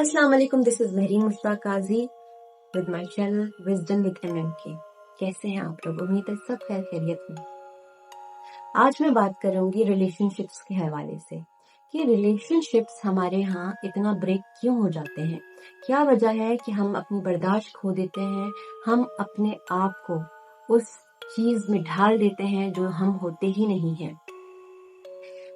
अस्सलाम वालेकुम, this is Mehreen Mushtaq Qazi with my channel wisdom with MMK। कैसे हैं आप लोग? उम्मीद है सब खैर खैरियत में। आज मैं बात करूंगी रिलेशनशिप्स के हवाले से कि रिलेशनशिप्स हमारे यहाँ इतना ब्रेक क्यों हो जाते हैं। क्या वजह है कि हम अपनी बर्दाश्त खो देते हैं, हम अपने आप को उस चीज में ढाल देते हैं जो हम होते ही नहीं हैं।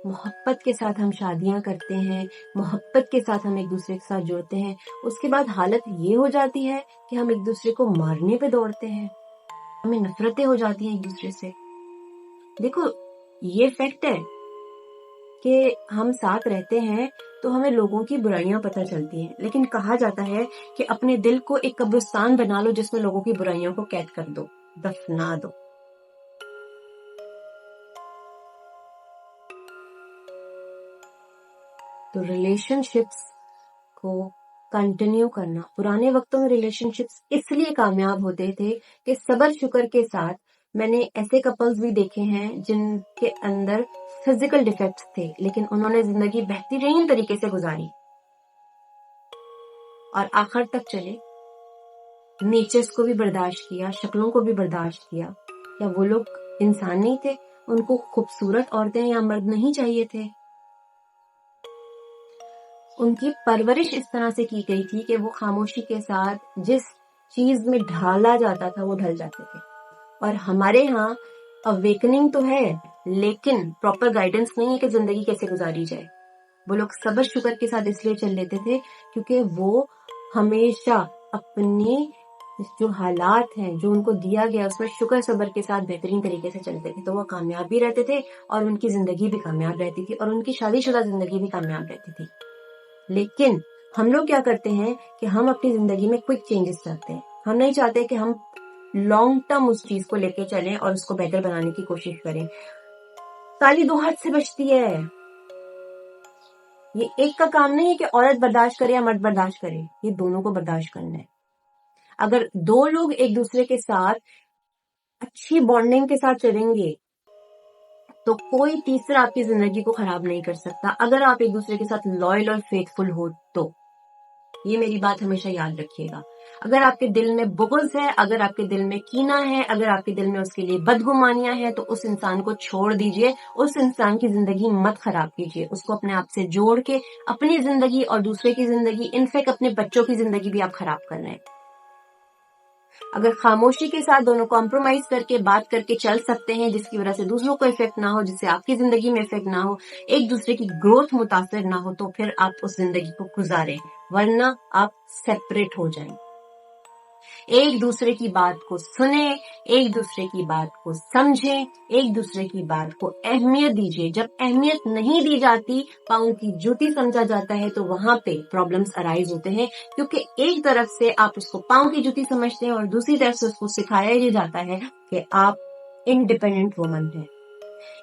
मोहब्बत के साथ हम शादियां करते हैं, मोहब्बत के साथ हम एक दूसरे के साथ जुड़ते हैं, उसके बाद हालत ये हो जाती है कि हम एक दूसरे को मारने पे दौड़ते हैं, हमें नफरतें हो जाती हैं एक दूसरे से। देखो, ये फैक्ट है कि हम साथ रहते हैं तो हमें लोगों की बुराइयां पता चलती हैं, लेकिन कहा जाता है कि अपने दिल को एक कब्रिस्तान बना लो जिसमें लोगों की बुराइयों को कैद कर दो, दफना दो। तो रिलेशनशिप्स को कंटिन्यू करना, पुराने वक्तों में रिलेशनशिप्स इसलिए कामयाब होते थे कि सबर शुक्र के साथ मैंने ऐसे कपल्स भी देखे हैं जिनके अंदर फिजिकल डिफेक्ट्स थे, लेकिन उन्होंने जिंदगी बेहतरीन तरीके से गुजारी और आखिर तक चले। नेचर्स को भी बर्दाश्त किया, शक्लों को भी बर्दाश्त किया। या वो लोग इंसान नहीं थे? उनको खूबसूरत औरतें या मर्द नहीं चाहिए थे? उनकी परवरिश इस तरह से की गई थी कि वो खामोशी के साथ जिस चीज में ढाला जाता था वो ढल जाते थे। और हमारे यहाँ अवेकनिंग तो है, लेकिन प्रॉपर गाइडेंस नहीं है कि जिंदगी कैसे गुजारी जाए। वो लोग सब्र शुक्र के साथ इसलिए चल लेते थे क्योंकि वो हमेशा अपने जो हालात हैं, जो उनको दिया गया, उसमें शुक्र सब्र के साथ बेहतरीन तरीके से चलते थे, तो वो कामयाब भी रहते थे और उनकी जिंदगी भी कामयाब रहती थी और उनकी शादीशुदा जिंदगी भी कामयाब रहती थी। लेकिन हम लोग क्या करते हैं कि हम अपनी जिंदगी में क्विक चेंजेस चाहते हैं। हम नहीं चाहते कि हम लॉन्ग टर्म उस चीज को लेके चलें और उसको बेहतर बनाने की कोशिश करें। ताली दो हाथ से बजती है। ये एक का काम नहीं है कि औरत बर्दाश्त करे या मर्द बर्दाश्त करे, ये दोनों को बर्दाश्त करना है। अगर दो लोग एक दूसरे के साथ अच्छी बॉन्डिंग के साथ चलेंगे तो कोई तीसरा आपकी जिंदगी को खराब नहीं कर सकता, अगर आप एक दूसरे के साथ लॉयल और फेथफुल हो तो। ये मेरी बात हमेशा याद रखिएगा। अगर आपके दिल में बुग़्ज़ है, अगर आपके दिल में कीना है, अगर आपके दिल में उसके लिए बदगुमानियां हैं, तो उस इंसान को छोड़ दीजिए। उस इंसान की जिंदगी मत खराब कीजिए। उसको अपने आप से जोड़ के अपनी जिंदगी और दूसरे की जिंदगी, इनफैक्ट अपने बच्चों की जिंदगी भी आप खराब कर रहे हैं। अगर खामोशी के साथ दोनों कॉम्प्रोमाइज करके बात करके चल सकते हैं, जिसकी वजह से दूसरों को इफेक्ट ना हो, जिससे आपकी जिंदगी में इफेक्ट ना हो, एक दूसरे की ग्रोथ मुतासिर ना हो, तो फिर आप उस जिंदगी को गुजारें, वरना आप सेपरेट हो जाएं। एक दूसरे की बात को सुने, एक दूसरे की बात को समझें, एक दूसरे की बात को अहमियत दीजिए। जब अहमियत नहीं दी जाती, पाँव की जूती समझा जाता है, तो वहां पे प्रॉब्लम्स अराइज होते हैं, क्योंकि एक तरफ से आप उसको पाँव की जूती समझते हैं और दूसरी तरफ से उसको सिखाया ही जाता है कि आप इंडिपेंडेंट वुमन हैं।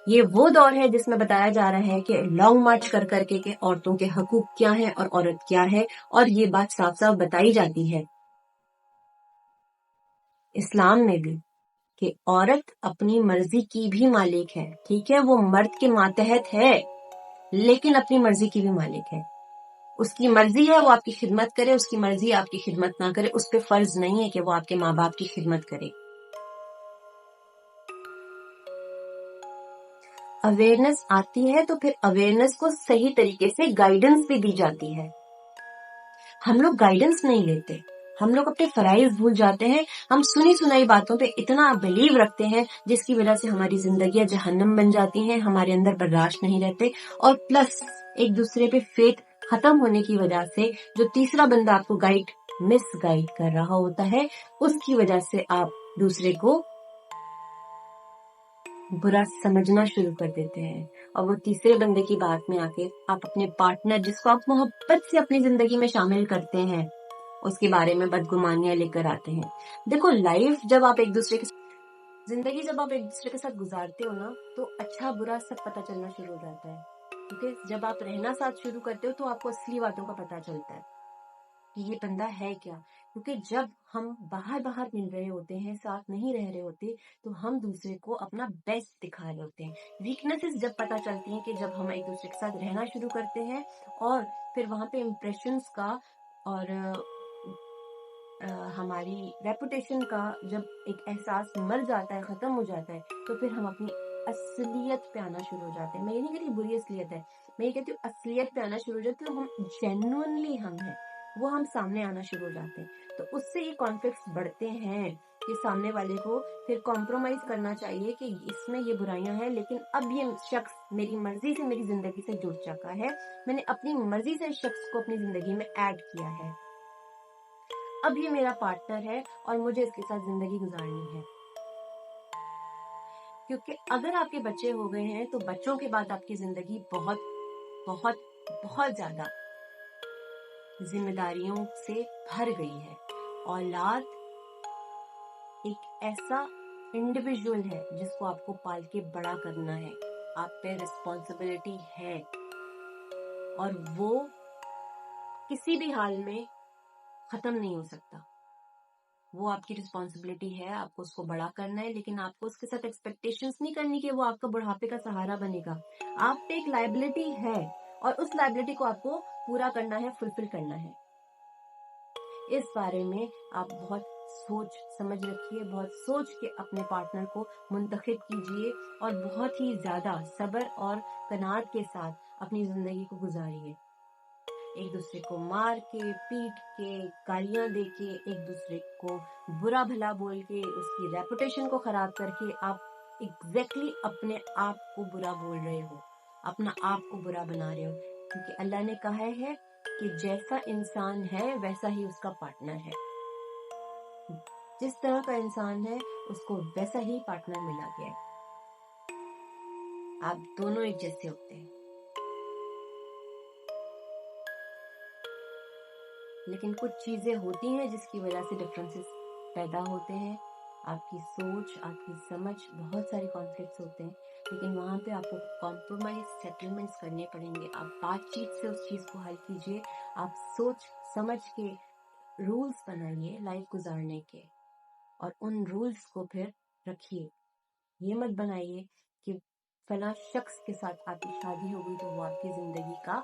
ये वो दौर है जिसमें बताया जा रहा है कि लॉन्ग मार्च कर करके के औरतों के हकूक क्या है और औरत क्या है, और ये बात साफ साफ बताई जाती है इस्लाम में भी कि औरत अपनी मर्जी की भी मालिक है। ठीक है, वो मर्द के मातहत है, लेकिन अपनी मर्जी की भी मालिक है। उसकी मर्जी है वो आपकी खिदमत करे, उसकी मर्जी आपकी खिदमत ना करे। उस पर फर्ज नहीं है कि वो आपके माँ बाप की खिदमत करे। अवेयरनेस आती है तो फिर अवेयरनेस को सही तरीके से गाइडेंस भी दी जाती है। हम लोग गाइडेंस नहीं लेते, हम लोग अपने फराइज भूल जाते हैं। हम सुनी सुनाई बातों पे इतना बिलीव रखते हैं जिसकी वजह से हमारी जिंदगियां जहन्नम बन जाती हैं, हमारे अंदर बर्दाश्त नहीं रहते, और प्लस एक दूसरे पे फेथ खत्म होने की वजह से जो तीसरा बंदा आपको मिस गाइड कर रहा होता है, उसकी वजह से आप दूसरे को बुरा समझना शुरू कर देते हैं। और वो तीसरे बंदे की बात में आके आप अपने पार्टनर, जिसको आप मोहब्बत से अपनी जिंदगी में शामिल करते हैं, उसके बारे में बदगुमानियां लेकर आते हैं। देखो, लाइफ जब आप एक दूसरे के जिंदगी जब आप एक दूसरे के साथ गुजारते हो ना, तो अच्छा बुरा सब पता चलना शुरू हो जाता है। क्योंकि जब आप रहना साथ शुरू करते हो तो आपको असली बातों का पता चलता है कि ये बंदा है क्या। क्योंकि जब हम बाहर बाहर मिल रहे होते हैं, साथ नहीं रह रहे होते, तो हम दूसरे को अपना बेस्ट दिखा रहे होते हैं। वीकनेसेस जब पता चलती हैं कि जब हम एक दूसरे के साथ रहना शुरू करते हैं, और फिर वहां पे इम्प्रेशंस का اور ہماری ریپوٹیشن کا جب ایک احساس مر جاتا ہے، ختم ہو جاتا ہے، تو پھر ہم اپنی اصلیت پہ آنا شروع ہو جاتے ہیں. میں یہ نہیں کہتی بری اصلیت ہے، میں یہ کہتی ہوں اصلیت پہ آنا شروع ہو جاتے ہیں. ہم جینوئنلی ہم ہیں، وہ ہم سامنے آنا شروع ہو جاتے ہیں. تو اس سے یہ کانفلکٹس بڑھتے ہیں کہ سامنے والے کو پھر کمپرومائز کرنا چاہیے کہ اس میں یہ برائیاں ہیں، لیکن اب یہ شخص میری مرضی سے میری زندگی سے جڑ چکا ہے، میں نے اپنی مرضی سے اس شخص کو اپنی زندگی میں ایڈ کیا ہے، اب یہ میرا پارٹنر ہے اور مجھے اس کے ساتھ زندگی گزارنی ہے. کیونکہ اگر آپ کے بچے ہو گئے ہیں تو بچوں کے بعد آپ کی زندگی بہت بہت بہت زیادہ ذمہ داریوں سے بھر گئی ہے. اولاد ایک ایسا انڈیویژل ہے جس کو آپ کو پال کے بڑا کرنا ہے، آپ پہ رسپانسبلٹی ہے، اور وہ کسی بھی حال میں ختم نہیں ہو سکتا. وہ آپ کی رسپانسبلٹی ہے، آپ کو اس کو بڑا کرنا ہے، لیکن آپ کو اس کے ساتھ ایکسپیکٹیشنز نہیں کرنی کہ وہ آپ کا بڑھاپے کا سہارا بنے گا. آپ پہ ایک لائبلٹی ہے اور اس لائبلٹی کو آپ کو پورا کرنا ہے، فلفل کرنا ہے. اس بارے میں آپ بہت سوچ سمجھ رکھیے، بہت سوچ کے اپنے پارٹنر کو منتخب کیجئے اور بہت ہی زیادہ صبر اور قناعت کے ساتھ اپنی زندگی کو گزاریے. ایک دوسرے کو مار کے، پیٹ کے، گالیاں دے کے، ایک دوسرے کو برا بھلا بول کے، اس کی ریپوٹیشن کو خراب کر کے آپ ایگزیکٹلی اپنے آپ کو برا بول رہے ہو، اپنا آپ کو برا بنا رہے ہو. کیونکہ اللہ نے کہا ہے کہ جیسا انسان ہے ویسا ہی اس کا پارٹنر ہے. جس طرح کا انسان ہے اس کو ویسا ہی پارٹنر ملا گیا ہے. آپ دونوں ایک جیسے ہوتے ہیں، لیکن کچھ چیزیں ہوتی ہیں جس کی وجہ سے ڈفرینسز پیدا ہوتے ہیں. آپ کی سوچ، آپ کی سمجھ، بہت سارے کانفلکٹس ہوتے ہیں، لیکن وہاں پہ آپ کو کمپرومائز سیٹلمنٹس کرنے پڑیں گے. آپ بات چیت سے اس چیز کو حل کیجئے. آپ سوچ سمجھ کے رولز بنائیے لائف گزارنے کے، اور ان رولز کو پھر رکھیے. یہ مت بنائیے کہ فلاں شخص کے ساتھ آپ کی شادی ہو گئی تو وہ آپ کی زندگی کا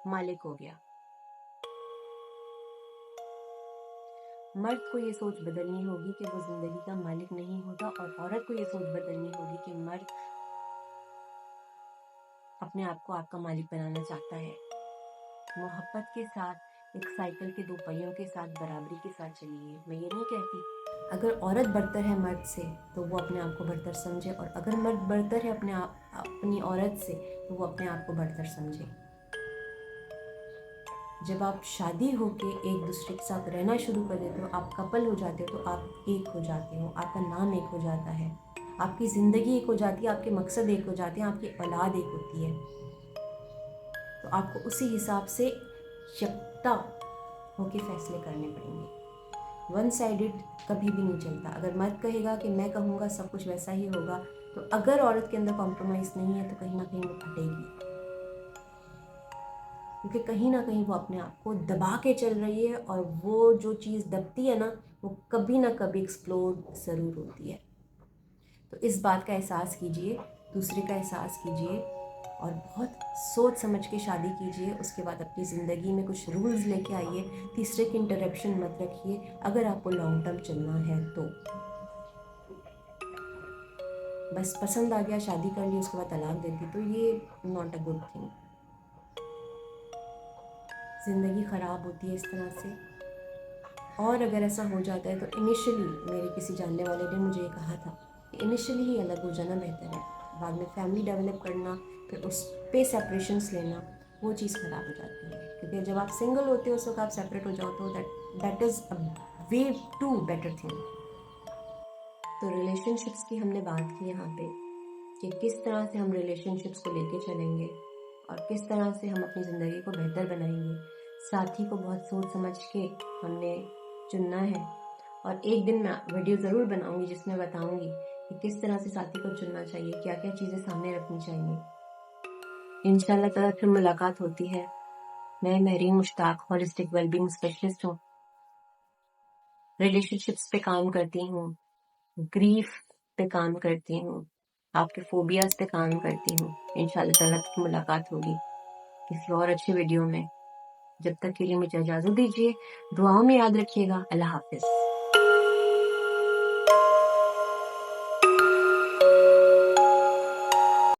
مالک ہو گیا. مرد کو یہ سوچ بدلنی ہوگی کہ وہ زندگی کا مالک نہیں ہوتا، اور عورت کو یہ سوچ بدلنی ہوگی کہ مرد اپنے آپ کو آپ کا مالک بنانا چاہتا ہے. محبت کے ساتھ، ایک سائیکل کے دو پہیوں کے ساتھ، برابری کے ساتھ چلیے. میں یہ نہیں کہتی اگر عورت برتر ہے مرد سے تو وہ اپنے آپ کو برتر سمجھے، اور اگر مرد برتر ہے اپنی عورت سے تو وہ اپنے آپ کو برتر سمجھے. جب آپ شادی ہو کے ایک دوسرے کے ساتھ رہنا شروع کر دیتے ہو، آپ کپل ہو جاتے ہو، تو آپ ایک ہو جاتے ہو، آپ کا نام ایک ہو جاتا ہے، آپ کی زندگی ایک ہو جاتی ہے، آپ کے مقصد ایک ہو جاتے ہیں، آپ کی اولاد ایک ہوتی ہے. تو آپ کو اسی حساب سے یکتا ہو کے فیصلے کرنے پڑیں گے. ون سائیڈڈ کبھی بھی نہیں چلتا. اگر مرد کہے گا کہ میں کہوں گا سب کچھ ویسا ہی ہوگا، تو اگر عورت کے اندر کمپرومائز نہیں ہے تو کہیں نہ کہیں وہ پھٹے گی، کیونکہ کہیں نہ کہیں وہ اپنے آپ کو دبا کے چل رہی ہے، اور وہ جو چیز دبتی ہے نا وہ کبھی نہ کبھی ایکسپلوڈ ضرور ہوتی ہے. تو اس بات کا احساس کیجئے، دوسرے کا احساس کیجئے، اور بہت سوچ سمجھ کے شادی کیجئے. اس کے بعد اپنی زندگی میں کچھ رولز لے کے آئیے. تیسرے کی انٹرپشن مت رکھیے اگر آپ کو لانگ ٹرم چلنا ہے تو. بس پسند آ گیا، شادی کر لی، اس کے بعد طلاق دے دی، تو یہ ناٹ اے گڈ تھنگ. زندگی خراب ہوتی ہے اس طرح سے. اور اگر ایسا ہو جاتا ہے تو انیشلی میرے کسی جاننے والے نے مجھے یہ کہا تھا کہ انیشلی ہی الگ ہو جانا بہتر ہے، بعد میں فیملی ڈیولپ کرنا، پھر اس پہ سیپریشنس لینا، وہ چیز خراب ہو جاتی ہے. کیونکہ جب آپ سنگل ہوتے ہو اس وقت آپ سیپریٹ ہو جاؤ تو that is a way to better thing. تو ریلیشن شپس کی ہم نے بات کی یہاں پہ کہ کس طرح سے ہم ریلیشن شپس کو لے کے چلیں گے اور کس طرح سے ہم اپنی زندگی کو بہتر بنائیں گے. ساتھی کو بہت سوچ سمجھ کے ہم نے چننا ہے، اور ایک دن میں ویڈیو ضرور بناؤں گی جس میں بتاؤں گی کہ کس طرح سے ساتھی کو چننا چاہیے، کیا کیا چیزیں سامنے رکھنی چاہیے. انشاءاللہ تعالیٰ پھر ملاقات ہوتی ہے. میں مریم مشتاق ہولسٹک ویل بینگ اسپیشلسٹ ہوں. ریلیشن شپس پہ کام کرتی ہوں، گریف پہ کام کرتی ہوں، آپ کے فوبیاز پہ کام کرتی ہوں. انشاءاللہ تعالیٰ پھر ملاقات ہوگی کسی اور اچھے ویڈیو میں. جب تک کے لیے مجھے اجازت دیجیے، دعاؤں میں یاد رکھیے گا. اللہ حافظ.